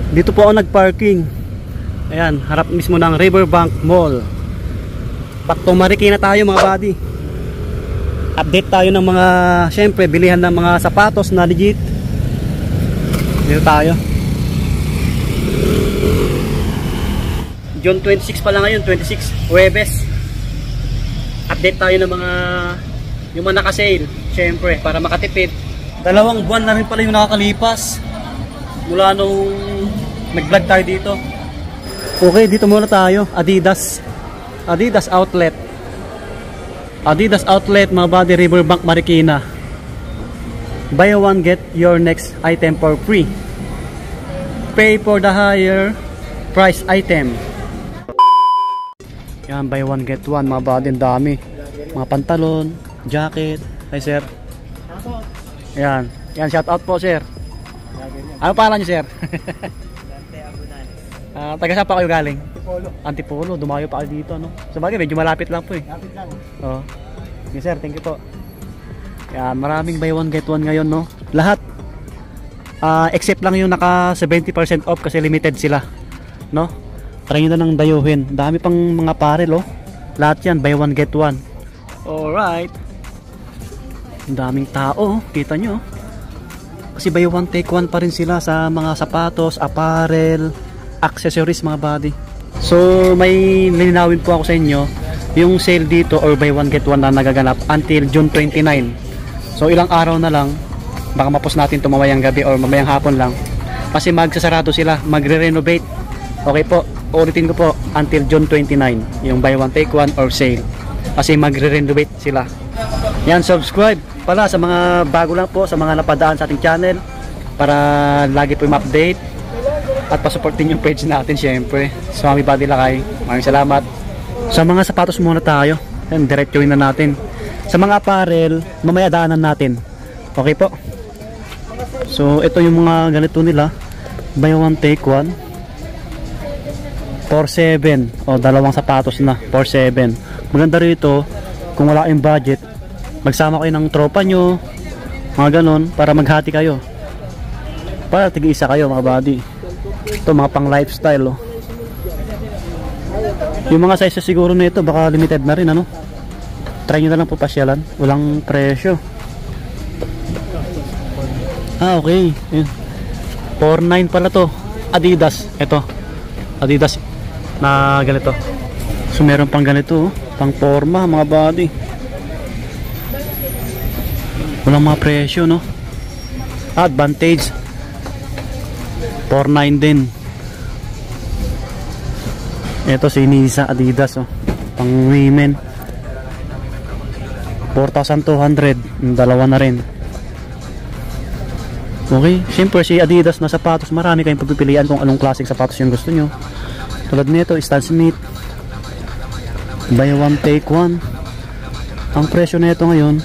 Dito po ako nagparking. Ayan, harap mismo ng Riverbank Mall. Paktong Marikina tayo mga buddy. Update tayo ng mga, syempre, bilihan ng mga sapatos na legit. Dito tayo. June 26 pa lang ngayon, 26, Huwebes. Update tayo ng mga, yung mga naka-sale, syempre, para makatipid. 2 buwan na rin pala yung nakakalipas mula nung nag-vlog tayo dito. Okay, dito muna tayo. Adidas outlet. Adidas outlet mga buddy, Riverbank Marikina. Buy one get your next item for free. Pay for the higher price item. Yan, buy one get one mga buddy, ang dami. Mga pantalon, jacket. Hi sir. Yan, yan, shout out po sir. Ano pangalan niyo sir? Taga saan pa kayo galing? Antipolo. Antipolo, dumayo pa kayo dito, no? Sabagay, medyo malapit lang po eh. Malapit lang. Oo. Yes sir, thank you po. Yan, maraming buy one get one ngayon, no? Lahat. Except lang yung naka 70% off kasi limited sila, no? Try nyo na nang dayuhin. Dami pang mga apparel, oh. Lahat yan, buy one get one. Alright. Ang daming tao, kita nyo. Kasi buy one take one pa rin sila sa mga sapatos, apparel, accessories mga buddy. So may lilinawin po ako sa inyo yung sale dito or buy one get one na nagaganap until June 29. So ilang araw na lang, baka mapos natin ito mamayang gabi or mamayang hapon lang kasi magsasarado sila, magre-renovate. Okay po, ulitin ko po, until June 29 yung buy one take one or sale kasi magre-renovate sila. Yan, subscribe pala sa mga bago lang po, sa mga napadaan sa ating channel para lagi po ma-update at pasuportin yung page natin syempre. So Mami Buddy Lakay, maraming salamat. Sa mga sapatos muna tayo. Yan, diretsuin na natin. Sa mga apparel, mamaya daanan natin. Okay po. So ito yung mga ganito nila. Buy one take one. 4.7. O, dalawang sapatos na. 4.7. Maganda rito kung wala kayong budget, magsama kayo ng tropa nyo, mga ganon, para maghati kayo. Para tig-isa kayo mga buddy. Ito mga pang lifestyle, oh. Yung mga size siguro nito baka limited na rin, ano. Try nyo na lang po pasyalan, walang presyo. Okay. 4.9 pala to. Adidas. Ito Adidas na ganito. So meron pang ganito, oh. Pang forma mga buddy. Walang mga presyo, no. Advantage 4.9 din. Ito si Nisa Adidas, oh. Pang women 4,200. Dalawa na rin. Okay, siyempre si Adidas na sapatos, marami kayong pagpipilian kung anong klaseng sapatos yung gusto nyo. Tulad nito, Stan Smith, buy one take one. Ang presyo nito ngayon,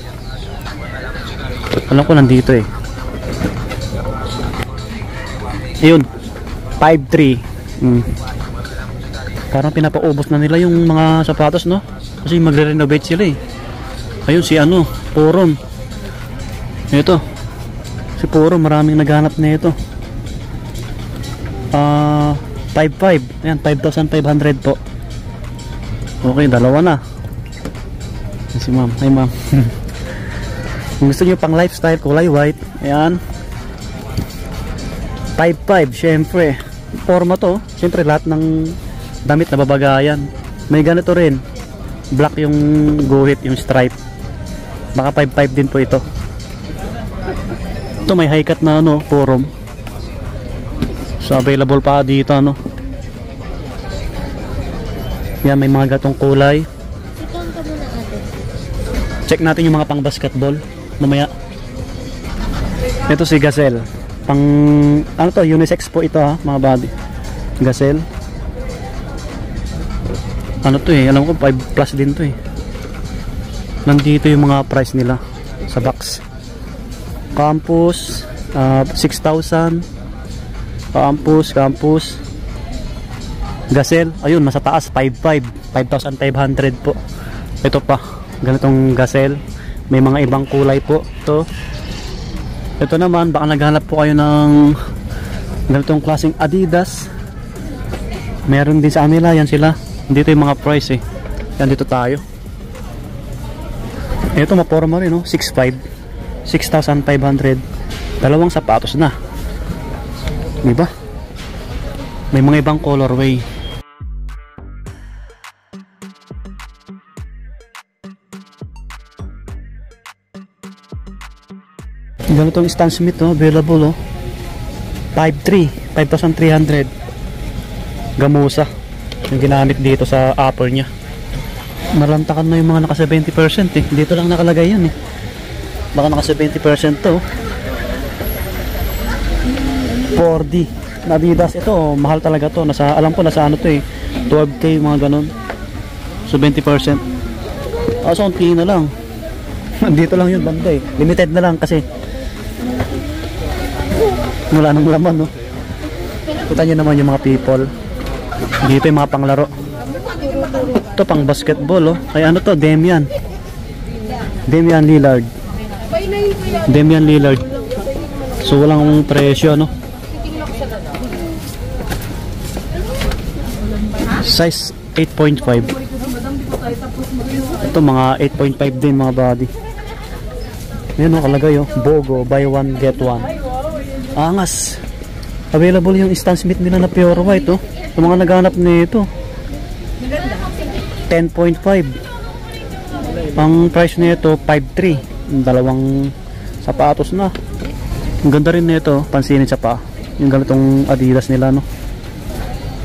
alam ko nandito eh. Ayun, 5.3. Parang pinapaubos na nila yung mga sapatos, no? Kasi magre-renovate sila eh. Ayun si ano, Puron. Ito si Puron, maraming naghanap na ito. 5.5. Ayan, 5,500 po. Okay, dalawa na. Si ma'am, hi ma'am. Kung gusto nyo pang lifestyle, kulay white, ayan, 5.5. syempre forma to, syempre lahat ng damit na babagayan. May ganito rin, black yung guhit, yung stripe, baka 5.5 din po ito. Ito may high cut na ano, forum. So available pa dito, ano. Yan, may mga gatong kulay. Check natin yung mga pang basketball mamaya. Ito si Gazelle, pang ano to, unisex po ito ha mga buddy. Gazelle, ano to eh, alam ko 5 plus din to eh. Nandito yung mga price nila sa box. Campus 6,000. Campus Gazelle, ayun nasa taas 5.5, 5,500 po. Ito pa, ganitong Gazelle, may mga ibang kulay po. Ito naman, baka naghanap po kayo ng Ganitong klaseng Adidas. Meron din sa kanila, yan sila. Dito yung mga price eh. Yan, dito tayo. Ito maporma rin, no? 6,500, 6,500. Dalawang sapatos na. Diba? May mga ibang colorway. Ganitong Stan Smith, no? Available, oh. 5,300. Gamusa yung ginamit dito sa upper nya. Nalantakan na yung mga naka 70% eh. Dito lang nakalagay yan eh. Baka naka 70% to. 4D na Adidas. Ito, oh, mahal talaga to. Nasa, alam ko nasa ano to eh, 12K mga ganon. So 20%. So unti na lang. Dito lang yun banda eh. Limited na lang kasi wala nang laman, no? Kita nyo naman yung mga people. Dito yung mga panglaro. Ito pang basketball, oh. Kaya ano to? Damian Lillard. So walang presyo, no? Size 8.5. Ito mga 8.5 din mga body. Ayan, oh, kalagay, oh. Bogo, buy one get one. Angas. Available yung Stan Smith nila na pure white, oh. Yung mga naghanap nito 10.5. Ang price nito 5,300. Dalawang sapatos na. Ang ganda rin nito, pansinin sa paa. Yung ganitong Adidas nila, no?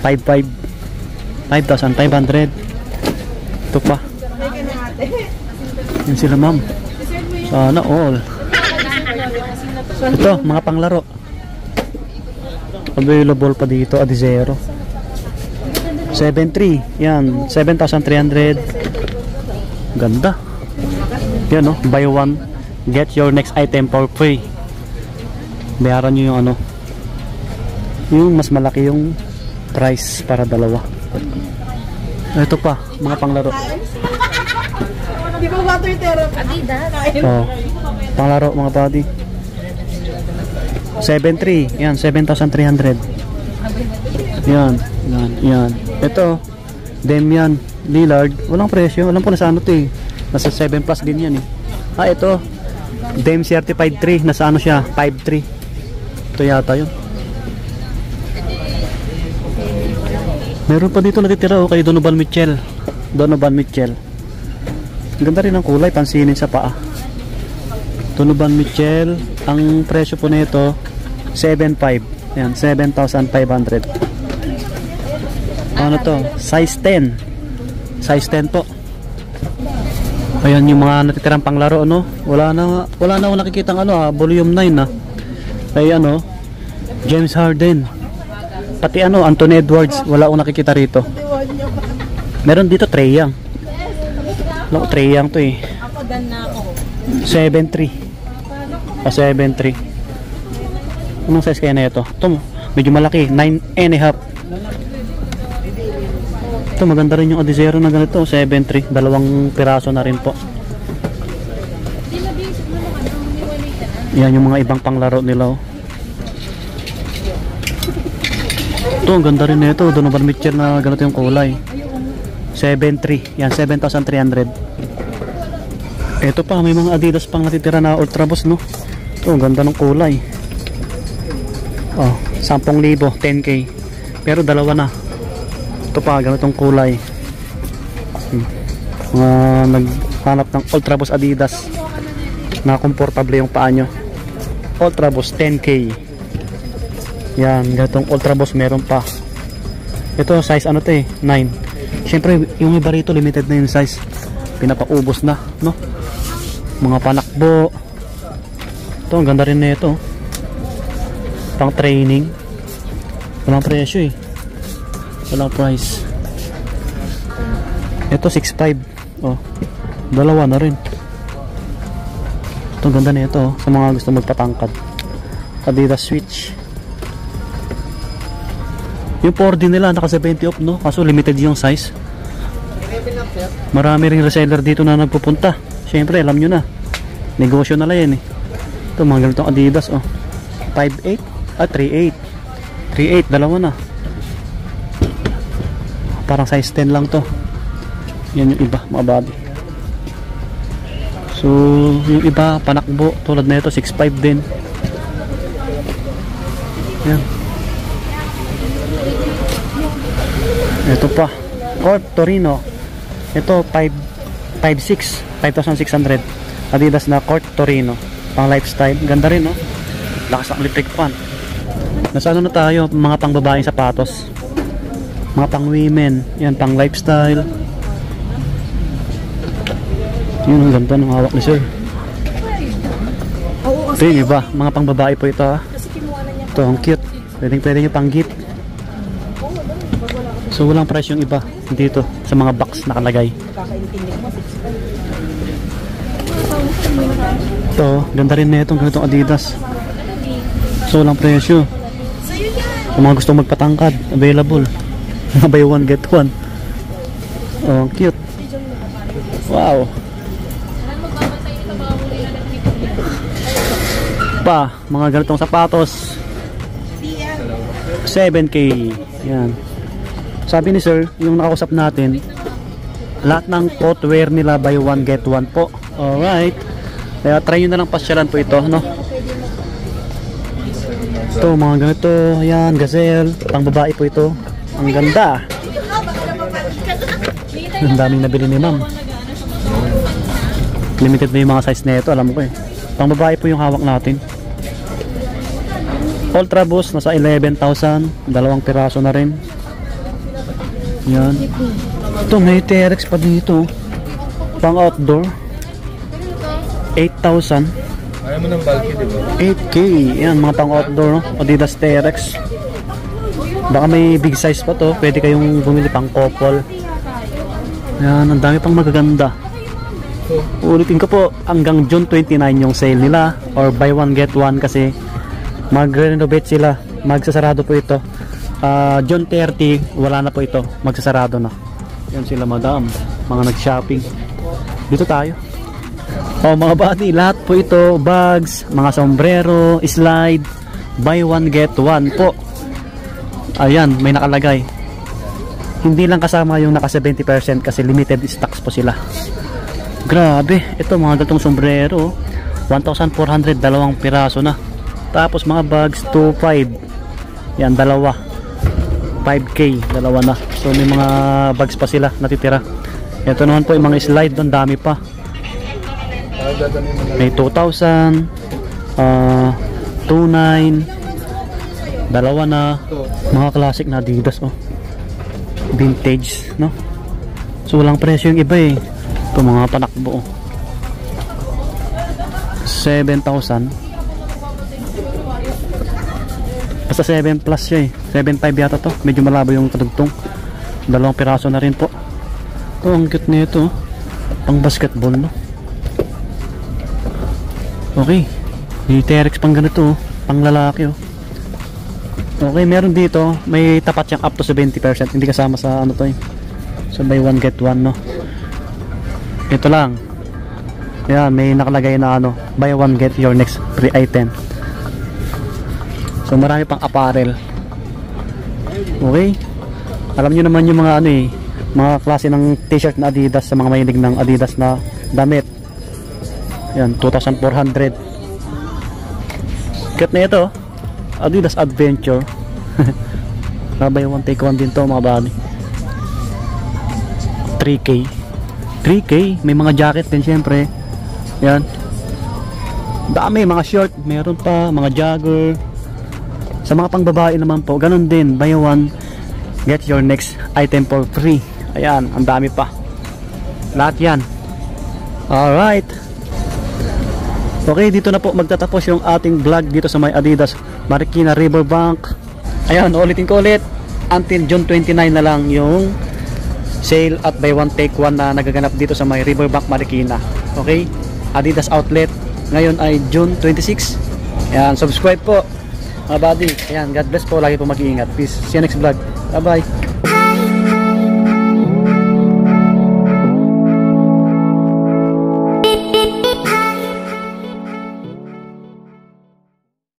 5,500. Ito pa. Yan sila, ma'am. Sana all. Ito, mga panglaro. Available pa dito, Adizero. 7,300. Yan, 7,300. Ganda. Yan, no? Buy one, get your next item for free. Bayaran nyo yung ano, yung mas malaki yung price para dalawa. Ito pa, mga panglaro. Di ba water therapy? Adidas. Oh, panglaro mga buddy. 7,300. Yan, 7,300. Yan. Ito, Damian Lillard. Walang presyo. Alam ko nasa ano to eh. Nasa 7 plus din yan eh. Ito. Dame Certified 3. Nasa ano siya? 5,300. Ito yata yun. Meron pa dito natitira, oh, kay Donovan Mitchell. Ganda rin ang kulay. Pansinin sa paa. Donovan Mitchell. Ang presyo po nito 7,500. Yan, 7,500. Ano to? Size 10. Size 10 po. Ayan yung mga natitirang panglaro, no? Wala na akong nakikitang ano, volume 9 na. Ay ano, James Harden. Pati ano, Anthony Edwards, wala akong nakikita rito. Meron dito Trae Young. Trae Young to eh. 7,300. 7,300. Anong size kaya na ito? Ito, medyo malaki, 9.5. Ito, maganda rin yung Adizero na ganito, 7,300. Dalawang piraso na rin po. Yan yung mga ibang panglaro nila, oh. Ito, ang ganda rin nito, Donovan Mitchell na ganito yung kulay. 7,300. Yan, 7,300. Ito pa, may mga Adidas pang natitira na Ultra Boost, no? Ito, ang ganda ng kulay. Oh, 10,000, 10K. Pero dalawa na. Ito pa, ganitong kulay. Mga naghanap ng Ultra Boost Adidas na komportable yung paa nyo. Ultra Boost 10K. Yan, ganitong Ultra Boost meron pa. Ito, size ano to eh, 9. Siyempre, yung iba rito limited na yung size. Pinapaubos na, no? Mga panakbo. Ito, ang ganda rin na ito. Pang training. Walang presyo eh. Walang price. Ito 6,500. Oh, dalawa na rin. Ito, ang ganda na ito, oh, sa mga gusto magpatangkad. Adidas Switch. Yung 4D nila naka 70 off, no? Kaso limited yung size. Marami ring reseller dito na nagpupunta. Siyempre, alam nyo na, negosyo na lang yan eh. Ito, mga ganitong Adidas, oh. 5,800 at 3,800. 3.8, dalawa na. Parang size 10 lang to. Yan yung iba, mga body. So yung iba panakbo tulad na ito 6.5 din. Yan. Ito pa Court Torino. Ito 5.6, 5,600. Adidas na Court Torino, pang lifestyle. Ganda rin, no? Lakas ng electric fan. Nasa ano na tayo, mga pang babaeng sapatos, mga pang women. Yan, pang lifestyle. Yun, ang ganda ng hawak ni sir. Ito yung iba, mga pang babae po ito, ha. Ito, ang cute. Pwede nyo pang gift. So walang price yung iba dito sa mga box nakalagay. Ito, ganda rin na itong ganitong Adidas. So walang presyo. Kung mga gustong magpatangkad, available. Buy one get one. Oh, cute. Wow. Pa, mga ganitong sapatos 7K. Yan. Sabi ni sir, yung nakausap natin, lahat ng footwear nila buy one get one po. Alright. Kaya try nyo na lang pasyalan po ito, no? Ito, mga ganito. Ayan, gazelle. Pang babae po ito. Ang ganda. Ang daming nabili ni ma'am. Limited na yung mga size na ito, alam ko eh. Pang babae po yung hawak natin. Ultra Boost, nasa 11,000. Dalawang piraso na rin. Yan. Ito, may TRX pa dito. Pang outdoor. 8,000. Ayaw mo ng bulky, di ba? 8K. Yan, mga pang outdoor, no? Adidas TRX. Baka may big size pa to. Pwede kayong bumili pang couple. Yan, ang dami pang magaganda. Ulitin ko po, hanggang June 29 yung sale nila. Or buy one get one kasi mag-renovate sila. Magsasarado po ito. June 30, wala na po ito. Magsasarado na. Yan sila madam. Mga nag-shopping. Dito tayo. Mga body, lahat po ito. Bags, mga sombrero, slide. Buy one get one po. Ayan, may nakalagay. Hindi lang kasama yung naka 70% kasi limited stocks po sila. Grabe. Ito mga gatong sombrero 1,400, dalawang piraso na. Tapos mga bags 2,500. Yan, dalawa 5K, dalawa na. So may mga bags pa sila natitira. Ito naman po yung mga slide, ang dami pa. May 2,000, 2,900, dalawa na. Mga classic na Adidas, oh. Vintage, no? So walang presyo yung iba eh. Ito mga panakbo, oh. 7,000. Basta 7 plus siya eh. 7.5 yata to. Medyo malabo yung kadugtong. Dalawang piraso na rin po. Ito, ang cute nito. Pang basketball, no? Okay. May TRX pang ganito, oh. Pang lalaki, oh. Okay, meron dito. May tapat siyang up to 70%. Hindi kasama sa ano to eh. So buy one get one, no? Ito lang. Yan, may nakalagay na ano. Buy one get your next free item. So marami pang apparel. Okay. Alam nyo naman yung mga ano eh, mga klase ng t-shirt na Adidas sa mga mahilig ng Adidas na damit. Yan, 2,400. Cute na ito. Adidas Adventure. Buy one take one din to mga bali. 3K. 3K. May mga jacket din syempre. Yan. Dami, mga short. Meron pa, mga jogger. Sa mga pang babae naman po, ganun din. Buy one, get your next item for free. Ayan, ang dami pa. Lahat yan. Alright. Okay, dito na po magtatapos yung ating vlog dito sa may Adidas Marikina Riverbank. Ayan, ulitin ko ulit. Until June 29 na lang yung sale at buy one take one na nagaganap dito sa may Riverbank Marikina. Okay? Adidas Outlet. Ngayon ay June 26. Ayan, subscribe po. Mga buddy, ayan, God bless po, lagi po mag-iingat. Peace, see you next vlog. Bye bye.